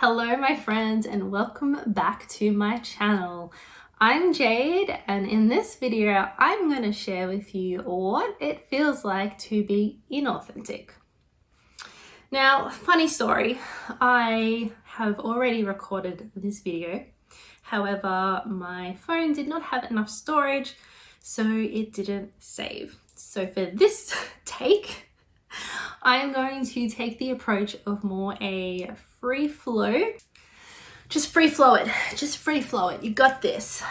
Hello my friends and welcome back to my channel. I'm Jade and in this video I'm going to share with you what it feels like to be inauthentic. Now, funny story, I have already recorded this video. However, my phone did not have enough storage, so it didn't save. So for this take, I am going to take the approach of more a free flow. Just free flow it. You got this.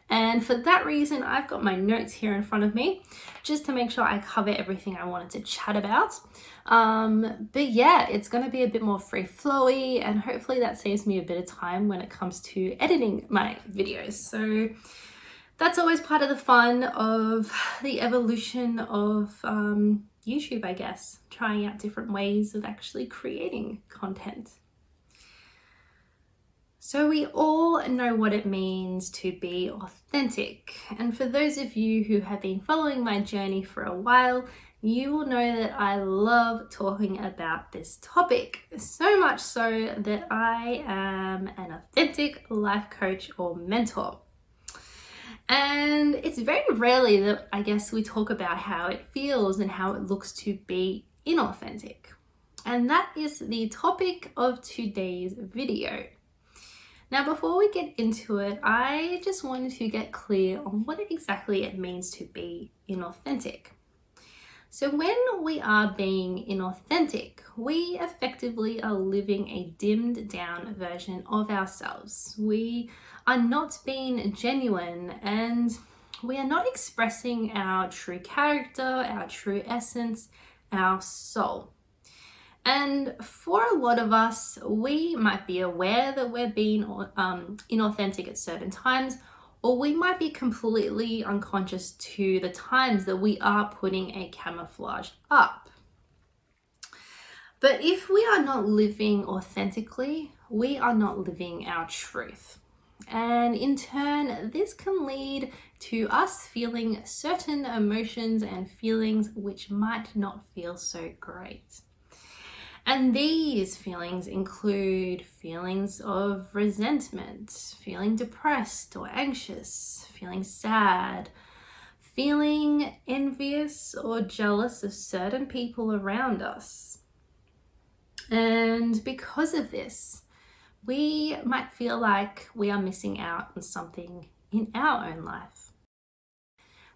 And for that reason, I've got my notes here in front of me just to make sure I cover everything I wanted to chat about. But yeah, it's going to be a bit more free flowy and hopefully that saves me a bit of time when it comes to editing my videos. So that's always part of the fun of the evolution of YouTube, I guess, trying out different ways of actually creating content. So we all know what it means to be authentic. And for those of you who have been following my journey for a while, you will know that I love talking about this topic, so much so that I am an authentic life coach or mentor. And it's very rarely that I guess we talk about how it feels and how it looks to be inauthentic. And that is the topic of today's video. Now, before we get into it, I just wanted to get clear on what exactly it means to be inauthentic. So when we are being inauthentic, we effectively are living a dimmed down version of ourselves. We are not being genuine and we are not expressing our true character, our true essence, our soul. And for a lot of us, we might be aware that we're being inauthentic at certain times, or we might be completely unconscious to the times that we are putting a camouflage up. But if we are not living authentically, we are not living our truth. And in turn, this can lead to us feeling certain emotions and feelings which might not feel so great. And these feelings include feelings of resentment, feeling depressed or anxious, feeling sad, feeling envious or jealous of certain people around us. And because of this, we might feel like we are missing out on something in our own life.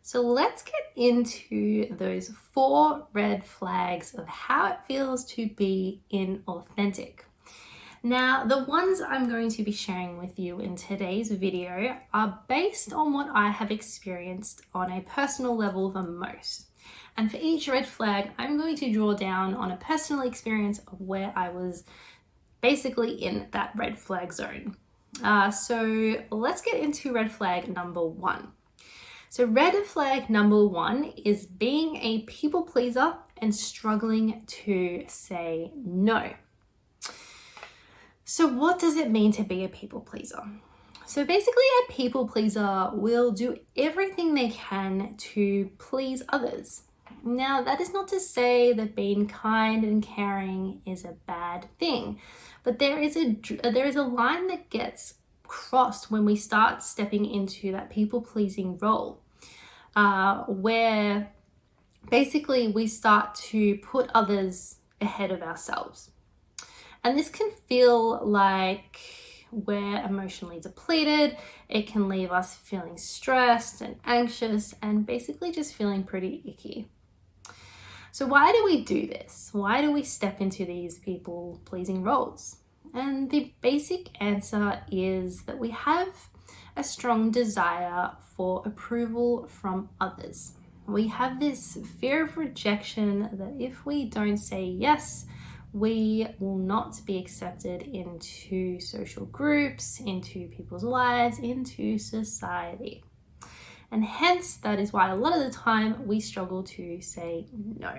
So let's get into those 4 red flags of how it feels to be inauthentic. Now, the ones I'm going to be sharing with you in today's video are based on what I have experienced on a personal level the most. And for each red flag, I'm going to draw down on a personal experience of where I was basically in that red flag zone. So let's get into red flag number 1. So red flag number 1 is being a people pleaser and struggling to say no. So what does it mean to be a people pleaser? So basically a people pleaser will do everything they can to please others. Now, that is not to say that being kind and caring is a bad thing, but there is a line that gets crossed when we start stepping into that people pleasing role. Where basically we start to put others ahead of ourselves. And this can feel like we're emotionally depleted. It can leave us feeling stressed and anxious and basically just feeling pretty icky. So why do we do this? Why do we step into these people-pleasing roles? And the basic answer is that we have a strong desire for approval from others. We have this fear of rejection that if we don't say yes, we will not be accepted into social groups, into people's lives, into society. And hence, that is why a lot of the time we struggle to say no.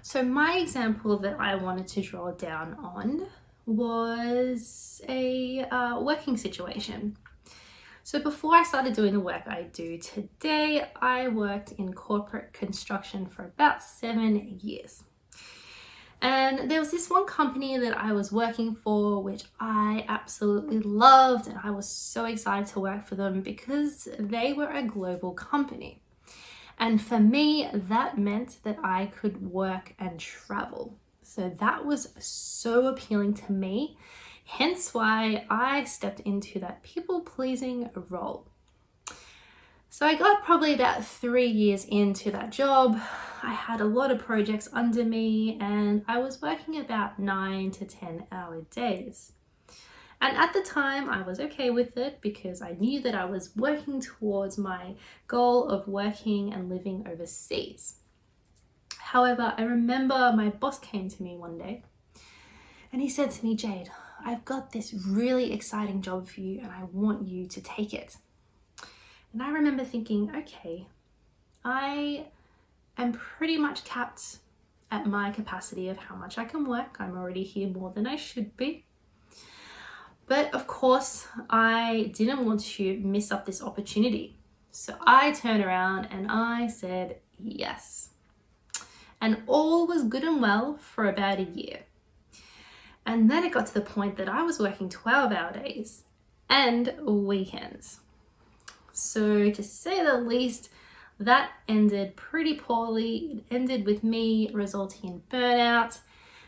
So my example that I wanted to draw down on was a working situation. So before I started doing the work I do today, I worked in corporate construction for about 7 years. And there was this one company that I was working for, which I absolutely loved, and I was so excited to work for them because they were a global company. And for me, that meant that I could work and travel. So that was so appealing to me, hence why I stepped into that people-pleasing role. So I got probably about 3 years into that job. I had a lot of projects under me and I was working about 9 to 10 hour days. And at the time I was okay with it because I knew that I was working towards my goal of working and living overseas. However, I remember my boss came to me one day and he said to me, "Jade, I've got this really exciting job for you and I want you to take it." And I remember thinking, okay, I am pretty much capped at my capacity of how much I can work. I'm already here more than I should be. But of course, I didn't want to miss up this opportunity. So I turned around and I said yes. And all was good and well for about a year. And then it got to the point that I was working 12-hour days and weekends. So to say the least, that ended pretty poorly. It ended with me resulting in burnout,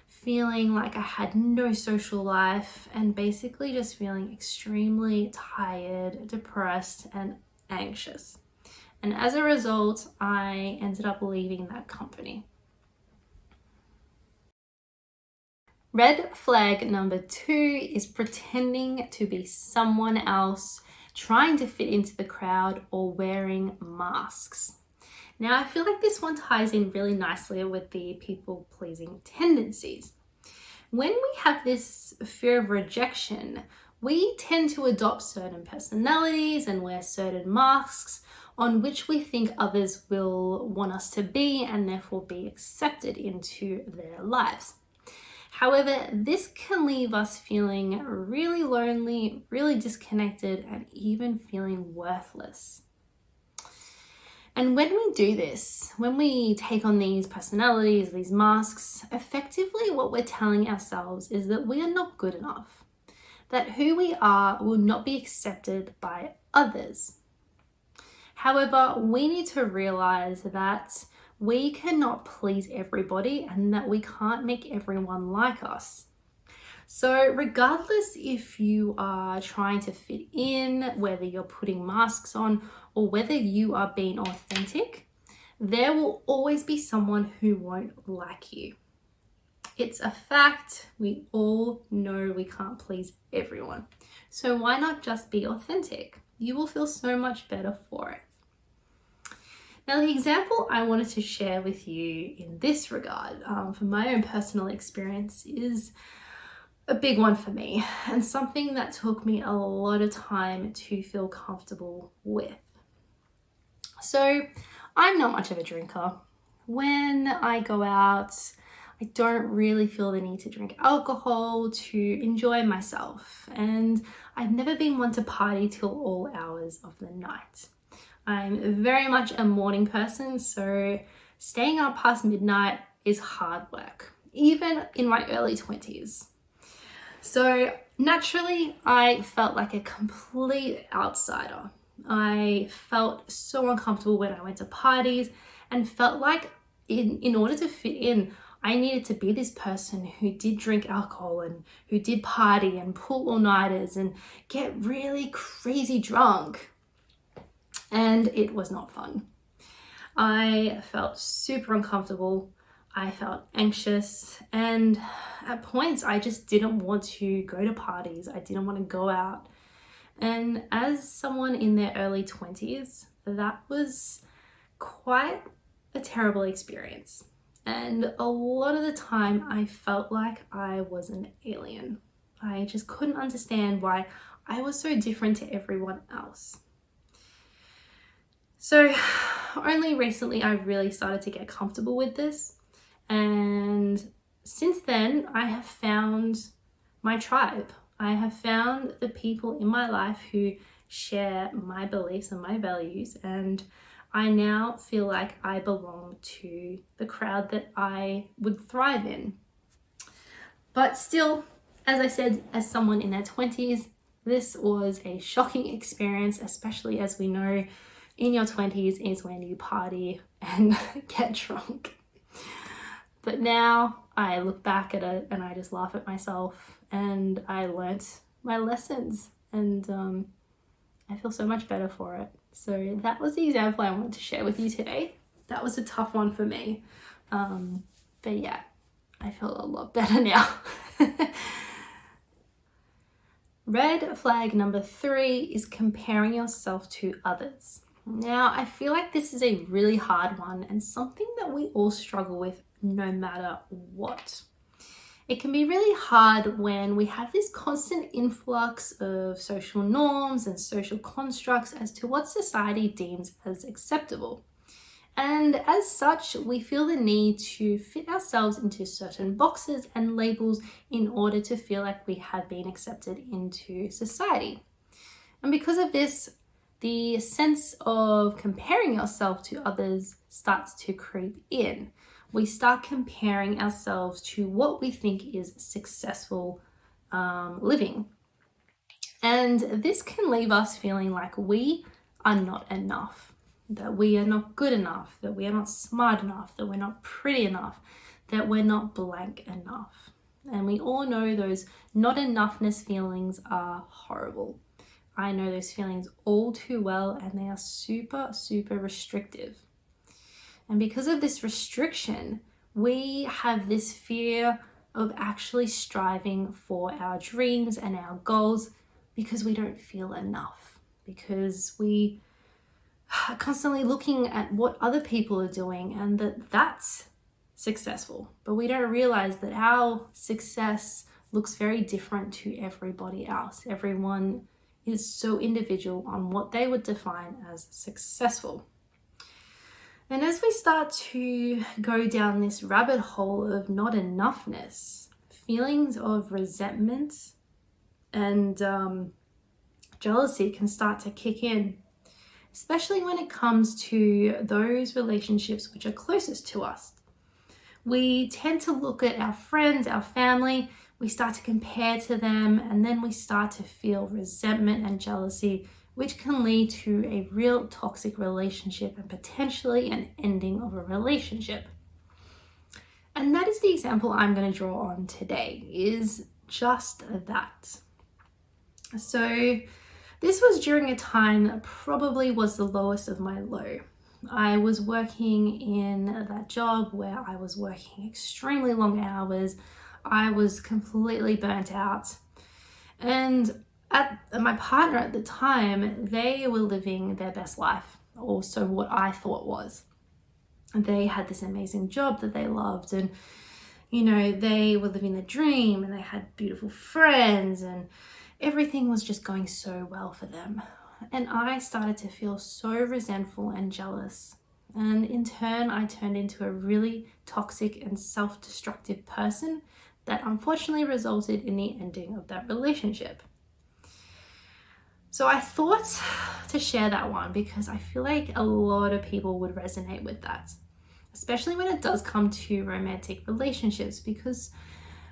feeling like I had no social life, and basically just feeling extremely tired, depressed, and anxious. And as a result, I ended up leaving that company. Red flag number 2 is pretending to be someone else, trying to fit into the crowd, or wearing masks. Now, I feel like this one ties in really nicely with the people-pleasing tendencies. When we have this fear of rejection, we tend to adopt certain personalities and wear certain masks on which we think others will want us to be and therefore be accepted into their lives. However, this can leave us feeling really lonely, really disconnected, and even feeling worthless. And when we do this, when we take on these personalities, these masks, effectively what we're telling ourselves is that we are not good enough, that who we are will not be accepted by others. However, we need to realize that we cannot please everybody and that we can't make everyone like us. So regardless if you are trying to fit in, whether you're putting masks on, or whether you are being authentic, there will always be someone who won't like you. It's a fact. We all know we can't please everyone. So why not just be authentic? You will feel so much better for it. Now, the example I wanted to share with you in this regard, from my own personal experience, is a big one for me and something that took me a lot of time to feel comfortable with. So, I'm not much of a drinker. When I go out, I don't really feel the need to drink alcohol to enjoy myself, and I've never been one to party till all hours of the night. I'm very much a morning person, so staying up past midnight is hard work, even in my early 20s. So naturally, I felt like a complete outsider. I felt so uncomfortable when I went to parties and felt like in order to fit in, I needed to be this person who did drink alcohol and who did party and pull all-nighters and get really crazy drunk. And it was not fun. I felt super uncomfortable. I felt anxious, and at points I just didn't want to go to parties. I didn't want to go out. And as someone in their early 20s, that was quite a terrible experience. And a lot of the time I felt like I was an alien. I just couldn't understand why I was so different to everyone else. So only recently I really started to get comfortable with this. And since then, I have found my tribe. I have found the people in my life who share my beliefs and my values. And I now feel like I belong to the crowd that I would thrive in. But still, as I said, as someone in their 20s, this was a shocking experience, especially as we know in your 20s is when you party and get drunk. But now I look back at it and I just laugh at myself, and I learnt my lessons, and I feel so much better for it. So that was the example I wanted to share with you today. That was a tough one for me. But yeah, I feel a lot better now. Red flag number 3 is comparing yourself to others. Now, I feel like this is a really hard one and something that we all struggle with no matter what. It can be really hard when we have this constant influx of social norms and social constructs as to what society deems as acceptable. And as such, we feel the need to fit ourselves into certain boxes and labels in order to feel like we have been accepted into society. And because of this, the sense of comparing yourself to others starts to creep in. We start comparing ourselves to what we think is successful living. And this can leave us feeling like we are not enough, that we are not good enough, that we are not smart enough, that we're not pretty enough, that we're not blank enough. And we all know those not enoughness feelings are horrible. I know those feelings all too well, and they are super, super restrictive. And because of this restriction, we have this fear of actually striving for our dreams and our goals because we don't feel enough, because we are constantly looking at what other people are doing and that's successful. But we don't realize that our success looks very different to everybody else. Everyone is so individual on what they would define as successful. And as we start to go down this rabbit hole of not enoughness, feelings of resentment and jealousy can start to kick in, especially when it comes to those relationships which are closest to us. We tend to look at our friends, our family, we start to compare to them, and then we start to feel resentment and jealousy, which can lead to a real toxic relationship and potentially an ending of a relationship. And that is the example I'm going to draw on today, is just that. So this was during a time that probably was the lowest of my low. I was working in that job where I was working extremely long hours. I was completely burnt out. And my partner at the time, they were living their best life, or so what I thought was. They had this amazing job that they loved, and they were living the dream, and they had beautiful friends, and everything was just going so well for them. And I started to feel so resentful and jealous. And in turn, I turned into a really toxic and self-destructive person that unfortunately resulted in the ending of that relationship. So I thought to share that one because I feel like a lot of people would resonate with that, especially when it does come to romantic relationships, because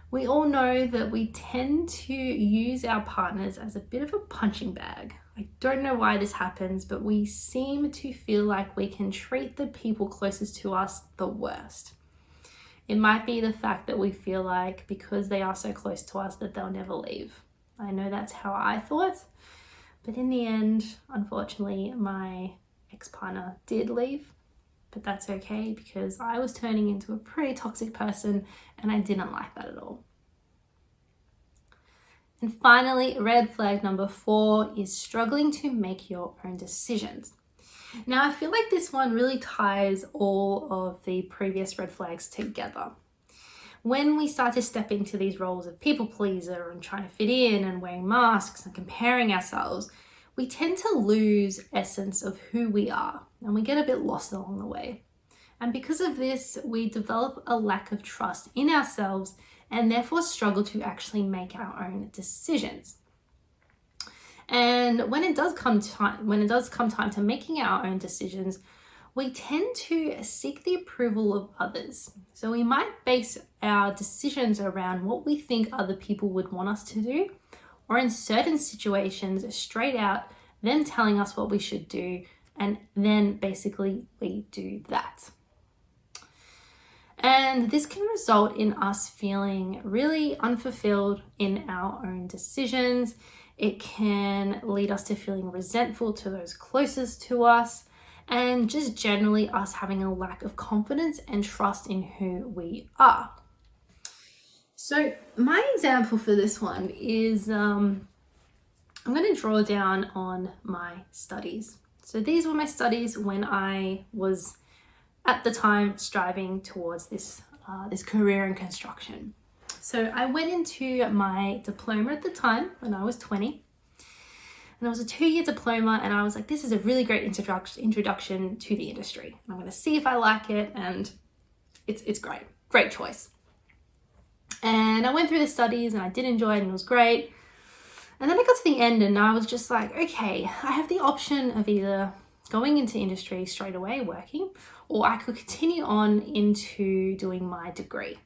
we all know that we tend to use our partners as a bit of a punching bag. I don't know why this happens, but we seem to feel like we can treat the people closest to us the worst. It might be the fact that we feel like because they are so close to us that they'll never leave. I know that's how I thought, but in the end, unfortunately, my ex-partner did leave. But that's okay because I was turning into a pretty toxic person and I didn't like that at all. And finally, red flag number 4 is struggling to make your own decisions. Now, I feel like this one really ties all of the previous red flags together. When we start to step into these roles of people pleaser and trying to fit in and wearing masks and comparing ourselves, we tend to lose essence of who we are and we get a bit lost along the way. And because of this, we develop a lack of trust in ourselves and therefore struggle to actually make our own decisions. And when it does come time to making our own decisions, we tend to seek the approval of others. So we might base our decisions around what we think other people would want us to do, or in certain situations, straight out them telling us what we should do, and then basically we do that. And this can result in us feeling really unfulfilled in our own decisions. It can lead us to feeling resentful to those closest to us, and just generally us having a lack of confidence and trust in who we are. So my example for this one is I'm going to draw down on my studies. So these were my studies when I was at the time striving towards this career in construction. So I went into my diploma at the time when I was 20, and it was a 2-year diploma, and I was like, this is a really great introduction to the industry. I'm going to see if I like it, and it's great choice. And I went through the studies and I did enjoy it and it was great. And then I got to the end and I was just like, okay, I have the option of either going into industry straight away working, or I could continue on into doing my degree.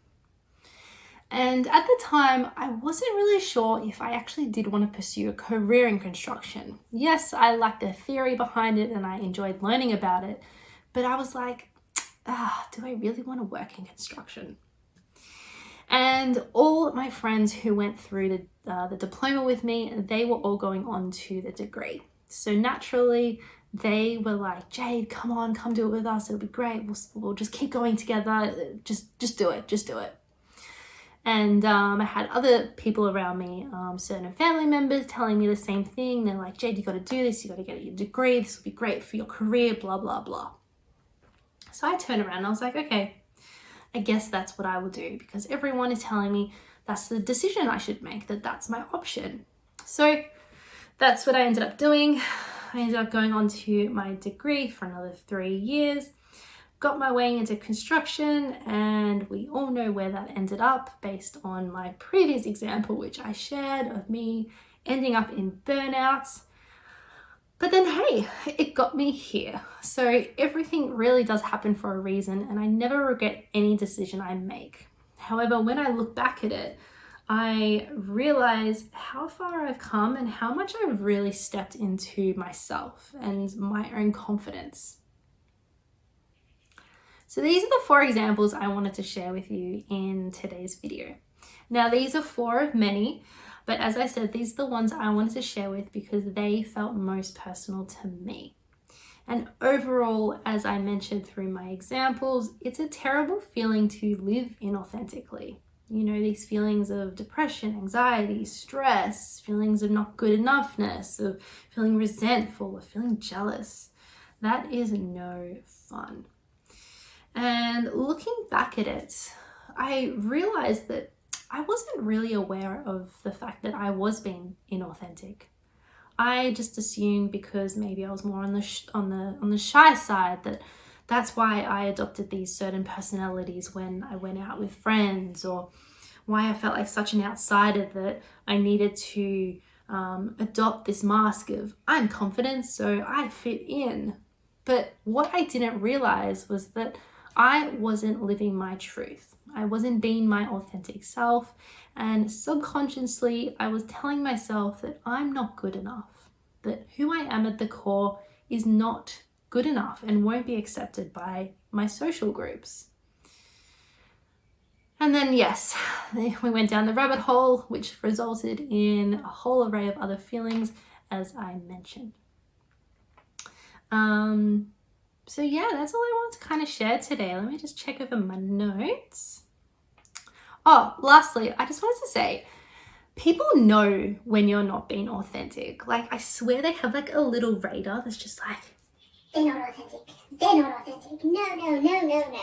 And at the time, I wasn't really sure if I actually did want to pursue a career in construction. Yes, I liked the theory behind it and I enjoyed learning about it, but I was like, do I really want to work in construction? And all my friends who went through the diploma with me, they were all going on to the degree. So naturally, they were like, Jade, come on, come do it with us. It'll be great. We'll just keep going together. Just do it. And I had other people around me, certain family members telling me the same thing. They're like, Jade, you got to do this. You got to get your degree. This will be great for your career, blah, blah, blah. So I turned around and I was like, okay, I guess that's what I will do, because everyone is telling me that's the decision I should make, that's my option. So that's what I ended up doing. I ended up going on to my degree for another 3 years, got my way into construction, and we all know where that ended up based on my previous example, which I shared of me ending up in burnouts. But then, hey, it got me here. So everything really does happen for a reason, and I never regret any decision I make. However, when I look back at it, I realize how far I've come and how much I've really stepped into myself and my own confidence. So these are the 4 examples I wanted to share with you in today's video. Now, these are 4 of many, but as I said, these are the ones I wanted to share with because they felt most personal to me. And overall, as I mentioned through my examples, it's a terrible feeling to live inauthentically. You know, these feelings of depression, anxiety, stress, feelings of not good enoughness, of feeling resentful, of feeling jealous. That is no fun. And looking back at it, I realized that I wasn't really aware of the fact that I was being inauthentic. I just assumed because maybe I was more on the shy side that's why I adopted these certain personalities when I went out with friends, or why I felt like such an outsider that I needed to adopt this mask of I'm confident, so I fit in. But what I didn't realize was that I wasn't living my truth. I wasn't being my authentic self, and subconsciously I was telling myself that I'm not good enough, that who I am at the core is not good enough and won't be accepted by my social groups. And then yes, we went down the rabbit hole, which resulted in a whole array of other feelings, as I mentioned. So yeah, that's all I want to kind of share today. Let me just check over my notes. Oh, lastly, I just wanted to say, people know when you're not being authentic. Like, I swear they have like a little radar that's just like, they're not authentic. They're not authentic. No.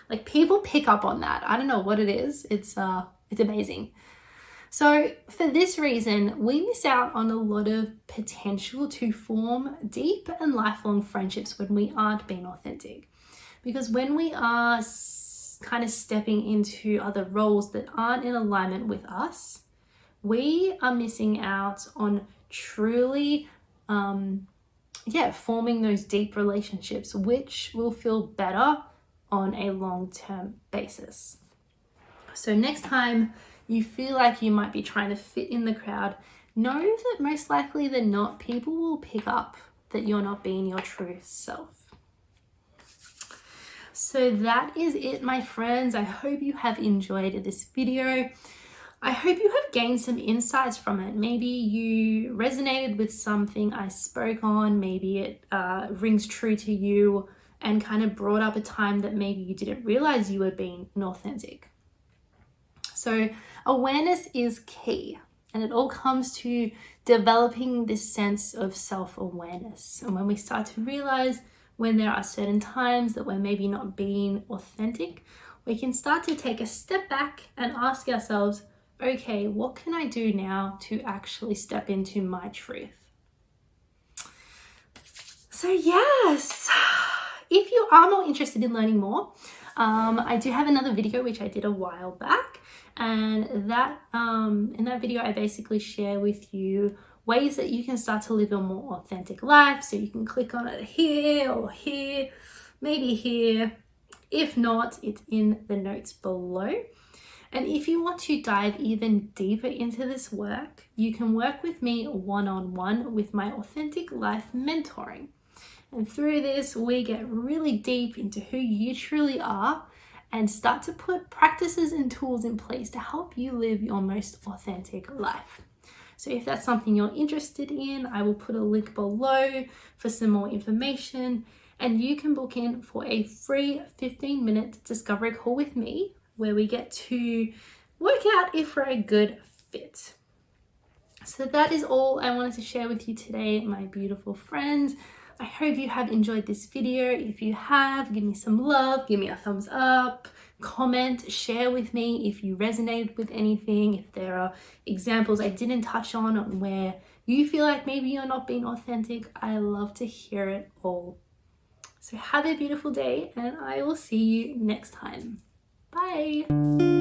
Like, people pick up on that. I don't know what it is. It's amazing. So for this reason, we miss out on a lot of potential to form deep and lifelong friendships when we aren't being authentic. Because when we are kind of stepping into other roles that aren't in alignment with us, we are missing out on truly forming those deep relationships, which will feel better on a long-term basis. So next time you feel like you might be trying to fit in the crowd, know that most likely than not, people will pick up that you're not being your true self. So that is it, my friends. I hope you have enjoyed this video. I hope you have gained some insights from it. Maybe you resonated with something I spoke on. Maybe it rings true to you and kind of brought up a time that maybe you didn't realize you were being inauthentic. So awareness is key, and it all comes to developing this sense of self-awareness. And when we start to realize when there are certain times that we're maybe not being authentic, we can start to take a step back and ask ourselves, okay, what can I do now to actually step into my truth? So yes, if you are more interested in learning more, I do have another video which I did a while back, and that in that video I basically share with you ways that you can start to live a more authentic life. So you can click on it here or here, maybe here. If not, it's in the notes below. And if you want to dive even deeper into this work, you can work with me one-on-one with my Authentic Life Mentoring. And through this, we get really deep into who you truly are and start to put practices and tools in place to help you live your most authentic life. So if that's something you're interested in, I will put a link below for some more information, and you can book in for a free 15-minute discovery call with me where we get to work out if we're a good fit. So that is all I wanted to share with you today, my beautiful friends. I hope you have enjoyed this video. If you have, give me some love, give me a thumbs up, comment, share with me if you resonated with anything, if there are examples I didn't touch on where you feel like maybe you're not being authentic. I love to hear it all. So have a beautiful day, and I will see you next time. Bye.